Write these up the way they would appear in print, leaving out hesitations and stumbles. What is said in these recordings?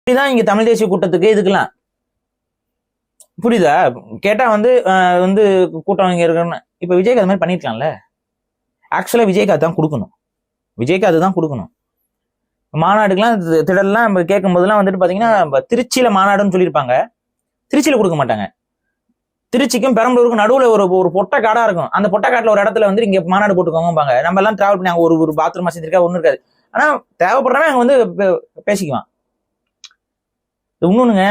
இப்படிதான் இங்க தமிழ் தேசிய கூட்டத்துக்கு இதுக்கெல்லாம் புரியுதா? கேட்டா வந்து கூட்டம் இங்க இருக்குன்னு. இப்ப விஜய்க்கு அது மாதிரி பண்ணிருக்கலாம்ல. ஆக்சுவலா விஜய்க்கு அதுதான் கொடுக்கணும். விஜய்க்கு அதுதான் கொடுக்கணும். மாநாடுக்கெல்லாம் திடல்லாம் நம்ம கேட்கும் போதெல்லாம் வந்துட்டு பாத்தீங்கன்னா திருச்சியில மாநாடுன்னு சொல்லியிருப்பாங்க. திருச்சியில கொடுக்க மாட்டாங்க. திருச்சிக்கும் பெரம்பலூருக்கும் நடுவுல ஒரு பொட்டை காடா இருக்கும். அந்த பொட்டை காட்டுல ஒரு இடத்துல வந்து இங்க மாநாடு போட்டுக்கோங்கம்பாங்க. நம்ம எல்லாம் டிராவல் பண்ணி அங்க ஒரு பாத்ரூம் வசதி இருக்கா ஒண்ணு இருக்காது. ஆனா தேவைப்படுறவன் அங்க வந்து பேசிக்குவான். இன்னொன்னுங்க,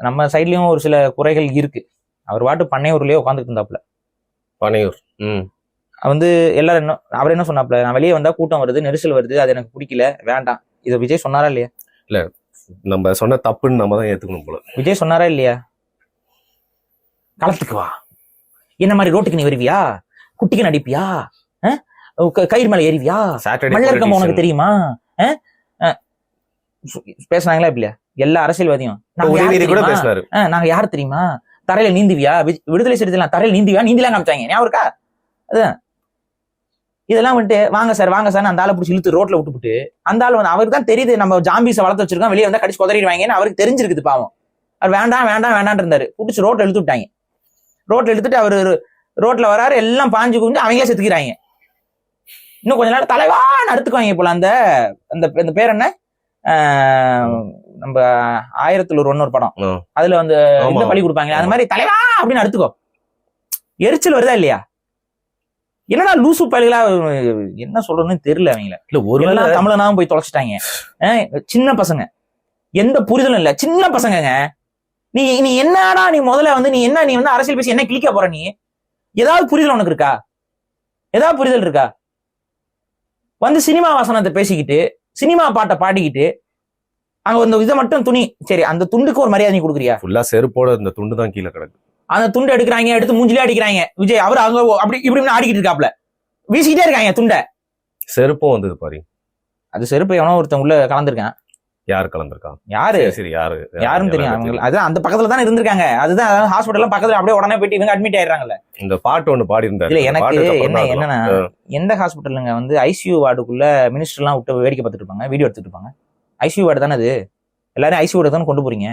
நம்ம சைட்லயும் ஒரு சில குறைகள் இருக்கு. அவர் பாட்டு பண்ணையூர்லயே உட்காந்துட்டு இருந்தாப்புல. பனையூர் வந்து எல்லாரும் அவர் என்ன சொன்னாப்ல, நான் வெளியே வந்தா கூட்டம் வருது, நெரிசல் வருது, அது எனக்கு பிடிக்கல, வேண்டாம். இதை விஜய் சொன்னாரா இல்லையா? இல்ல, நம்ம சொன்ன தப்புன்னு நம்ம தான் ஏத்துக்கணும் போல. விஜய் சொன்னாரா இல்லையா? களத்துக்கு வா, என்ன மாதிரி ரோட்டுக்கு நீ வருவியா, குட்டிக்கு நடிப்பியா, கயிறு மேல ஏறிவியா, மல்லர்கம்பம் உனக்கு தெரியுமா, பேசுனாங்களா இல்லையா? எல்லா அரசியல்வாதியும் நாங்க யாரு தெரியுமா, தரையில நீந்துவியா, விடுதலை சிறுத்தைலாம் தரையில நீந்துவியா, நீந்திலாம் காமிச்சாங்க, ஞாபகம் இருக்கா? அதுதான் இதெல்லாம் வந்துட்டு வாங்க சார் அந்த ஆளை பிடிச்சி இழுத்து ரோட்ல விட்டுப்புட்டு, அந்த ஆள் வந்து அவருக்கு தான் தெரியுது நம்ம ஜாம்பிஸை வளர்த்து வச்சிருக்கோம், வெளியே வந்தா கடிச்சு கொதறிடுவாங்கன்னு அவருக்கு தெரிஞ்சிருக்குது. பாவம், அவர் வேண்டாம் இருந்தாரு. பிடிச்சி ரோட்ல இழுத்து விட்டாங்க. ரோட்ல எடுத்துட்டு அவரு ரோட்ல வராரு, எல்லாம் பாஞ்சு குஞ்சு அவங்களே செத்துக்கிறாங்க. இன்னும் கொஞ்ச நேரம் தலைவான்னு அறுத்துக்குவாங்க போல. அந்த பேர் என்ன, நம்ம 1001 படம், அதுல வந்து இந்த பழி கொடுப்பாங்க, அந்த மாதிரி தலைவா அப்படின்னு அறுத்துக்கோ. எரிச்சல் வருதா இல்லையா? என்னடா லூசு பயல்களா, என்ன சொல்றதுன்னு தெரியல அவங்கள. இல்ல ஒரு எல்லாம் தமிழனாவும் போய் தொலைச்சிட்டாங்க. சின்ன பசங்க, எந்த புரிதலும் இல்ல, சின்ன பசங்க. நீ என்னடா, நீ முதல்ல வந்து நீ வந்து அரசியல் பேசி என்ன கிளிக்க போற? நீ ஏதாவது புரிதல் உனக்கு இருக்கா? ஏதாவது புரிதல் இருக்கா? வந்து சினிமா வாசனத்தை பேசிக்கிட்டு, சினிமா பாட்டை பாடிக்கிட்டு, அங்க வந்து இதை மட்டும் துணி, சரி அந்த துண்டுக்கு ஒரு மரியாதை நீ கொடுக்குறியா? ஃபுல்லா செருப்போட இந்த துண்டு தான் கீழே கிடக்கு. அந்த துண்டை எடுக்கிறாங்க, எடுத்து மூஞ்சிலே அடிக்கிறாங்க. விஜய் அவர் அங்க அப்படி இப்படி ஆடிக்கிட்டு இருக்காப்ல, வீசிக்கிட்டே இருக்காங்க துண்டை. செருப்பும் வந்தது பாரு. அது செருப்பு எவனோ ஒருத்தன் உள்ள கலந்துருக்கான். யாரு கலந்துருக்கான்? சரி யாருன்னு தெரியும் அவங்க. அதான் அந்த பக்கத்துல தானே இருந்திருக்காங்க. அதுதான் ஹாஸ்பிட்டல் பக்கத்துல அப்படியே உடனே போயிட்டு இவங்க அட்மிட் ஆயிடுறாங்கல்ல. இந்த பாட்டு ஒண்ணு பாடி இருந்தாரு. இல்ல எனக்கு என்னன்னா, எந்த ஹாஸ்பிட்டலுங்க வந்து ஐசியூ வார்டுக்குள்ள மினிஸ்டர் எல்லாம் விட்டு வேடிக்கை பார்த்துட்டு இருப்பாங்க, வீடியோ எடுத்துட்டு இருப்பாங்க. ஐசியூ வார்டு தானே அது, எல்லாரும் ஐசியூ வார்டு தானே கொண்டு போறீங்க.